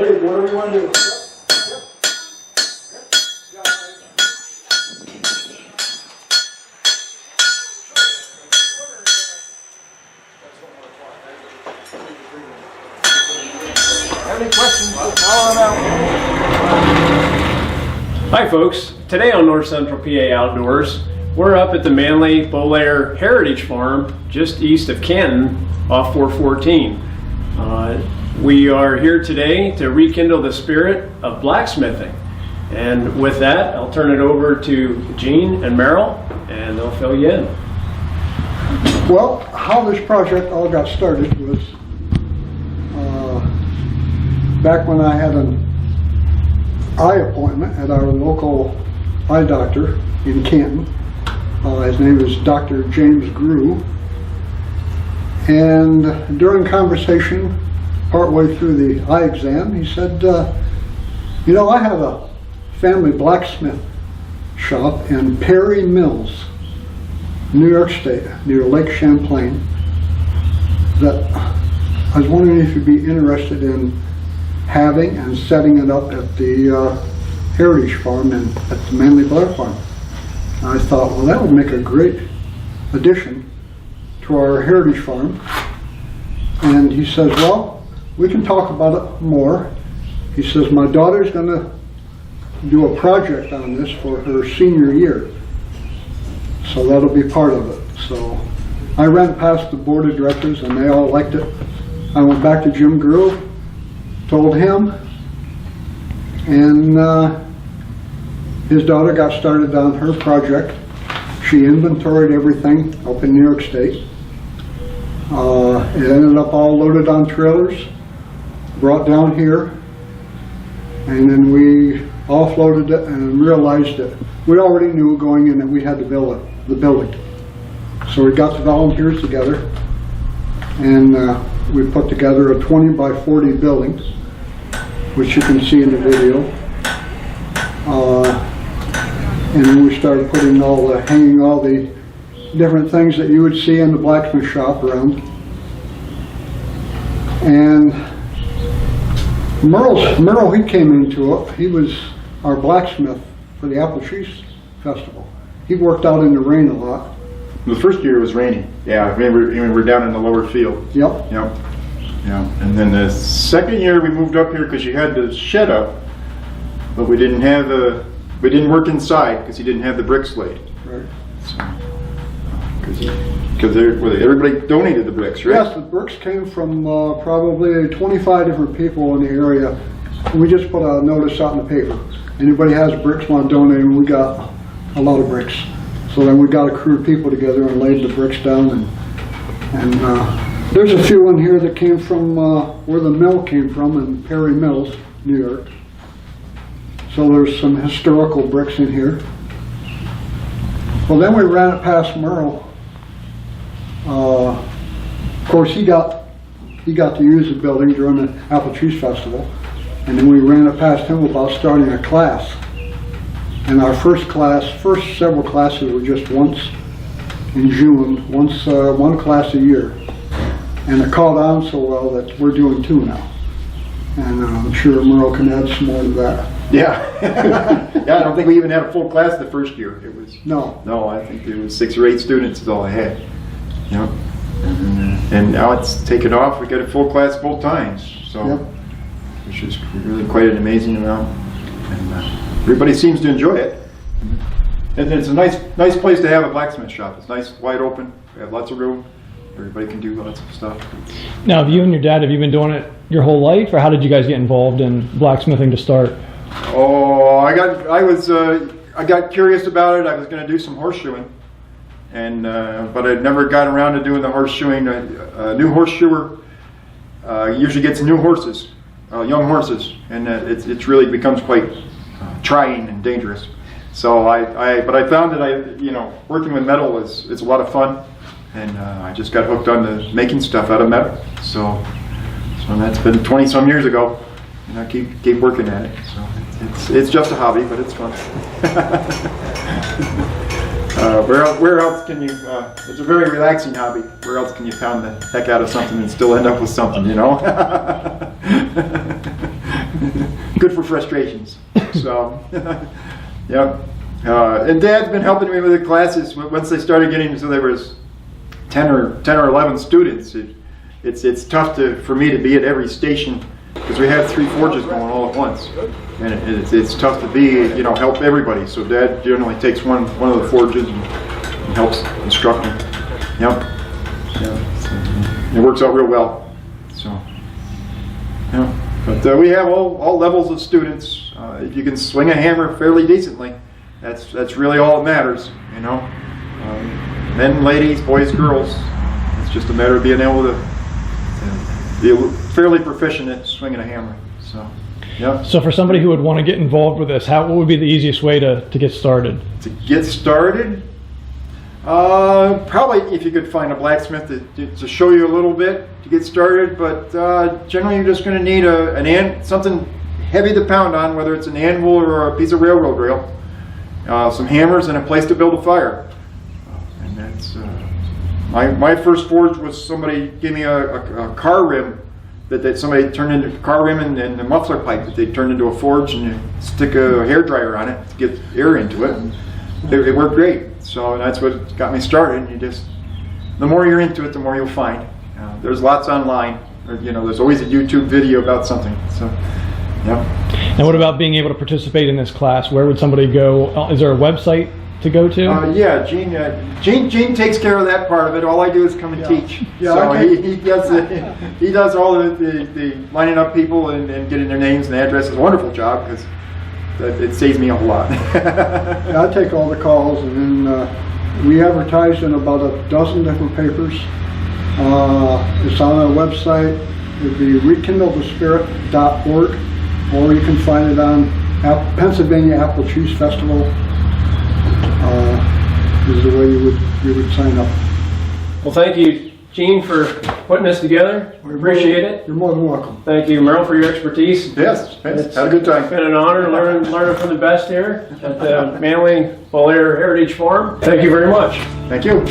Hey, whatever you want to do. Any questions? Hi folks, today on North Central PA Outdoors, we're up at the Manley-Bohlayer Heritage Farm just east of Canton off 414. We are here today to rekindle the spirit of blacksmithing. And with that, I'll turn it over to Gene and Merle, and they'll fill you in. Well, how this project all got started was back when I had an eye appointment at our local eye doctor in Canton. His name is Dr. James Grew. And during conversation, partway through the eye exam, he said, you know, I have a family blacksmith shop in Perry Mills, New York State, near Lake Champlain, that I was wondering if you'd be interested in having and setting it up at the Heritage Farm and at the Manley-Bohlayer Farm. And I thought, well, that would make a great addition to our Heritage Farm. And he says, well, we can talk about it more. He says, my daughter's going to do a project on this for her senior year, so that'll be part of it. So I ran past the board of directors and they all liked it. I went back to Jim Grew, told him, and his daughter got started on her project. She inventoried everything up in New York State. It ended up all loaded on trailers, brought down here, and then we offloaded it and realized that we already knew going in that we had to build the building. So we got the volunteers together and we put together a 20 by 40 building, which you can see in the video. And then we started putting hanging all the different things that you would see in the blacksmith shop around. And Merle, he came into it. He was our blacksmith for the Apple Cheese Festival. He worked out in the rain a lot. The first year it was raining. Yeah, I remember we're down in the lower field. Yep. Yep. Yeah. And then the second year we moved up here because you had the shed up, but we didn't work inside because he didn't have the bricks laid. Right. Because everybody donated the bricks, right? Yes, the bricks came from probably 25 different people in the area. And we just put a notice out in the paper. Anybody has bricks want to donate, and we got a lot of bricks. So then we got a crew of people together and laid the bricks down. And there's a few in here that came from where the mill came from in Perry Mills, New York. So there's some historical bricks in here. Well, then we ran it past Merle. Of course, he got to use the building during the Apple Cheese Festival, and then we ran it past him about starting a class. And our first several classes were just once in June, one class a year, and it caught on so well that we're doing 2 now. And I'm sure Merle can add some more to that. Yeah. Yeah, I don't think we even had a full class the first year. It was No, I think there was 6 or 8 students is all I had. Yep. And now it's taken off. We got a full class both times, so yep. which is really quite an amazing amount. And everybody seems to enjoy it. And it's a nice place to have a blacksmith shop. It's nice, wide open. We have lots of room. Everybody can do lots of stuff. Now, have you and your dad, have you been doing it your whole life, or how did you guys get involved in blacksmithing to start? Oh, I got curious about it. I was going to do some horseshoeing, and but I never got around to doing the horseshoeing. A new horseshoer usually gets new horses, young horses, and it really becomes quite trying and dangerous. So but I found that working with metal is a lot of fun, and I just got hooked on to making stuff out of metal. So that's been 20 some years ago, and I keep working at it. So it's just a hobby, but it's fun. Where else can you? It's a very relaxing hobby. Where else can you pound the heck out of something and still end up with something? You know. good for frustrations. So, yeah. And Dad's been helping me with the classes once they started getting, so there was 10 or 11 students. It's tough for me to be at every station because we have 3 forges going all at once, and it's tough to be, help everybody. So Dad generally takes one of the forges and helps instruct me. Yep. Yeah. It works out real well. So, yeah. But we have all levels of students. If you can swing a hammer fairly decently, that's really all that matters. Men, ladies, boys, girls. It's just a matter of being able to be fairly proficient at swinging a hammer. So, yeah. So for somebody who would want to get involved with this, what would be the easiest way to get started? To get started, probably if you could find a blacksmith to show you a little bit to get started. But generally, you're just going to need something heavy to pound on, whether it's an anvil or a piece of railroad rail, some hammers, and a place to build a fire. And that's my first forge was somebody gave me a car rim that somebody turned into a car rim and a muffler pipe that they turned into a forge, and you stick a hairdryer on it to get air into it. And it worked great. So that's what got me started. The more you're into it, the more you'll find. There's lots online. There's always a YouTube video about something. So, yeah. And what about being able to participate in this class? Where would somebody go? Is there a website to go to? Yeah, Gene takes care of that part of it. All I do is come and teach. Yeah, so he does all the lining up people and getting their names and addresses. Wonderful job, because it saves me a whole lot. Yeah, I take all the calls, and then we advertise in about a dozen different papers. It's on our website. It'd be rekindlethespirit.org, or you can find it on Pennsylvania Apple Cheese Festival. Is the way you would sign up. Well, thank you, Gene, for putting this together. We appreciate it. You're more than welcome. Thank you, Merle, for your expertise. Yes, had a good time. It's been an honor learning from the best here at the Manley-Bohlayer Heritage Farm. Thank you very much. Thank you.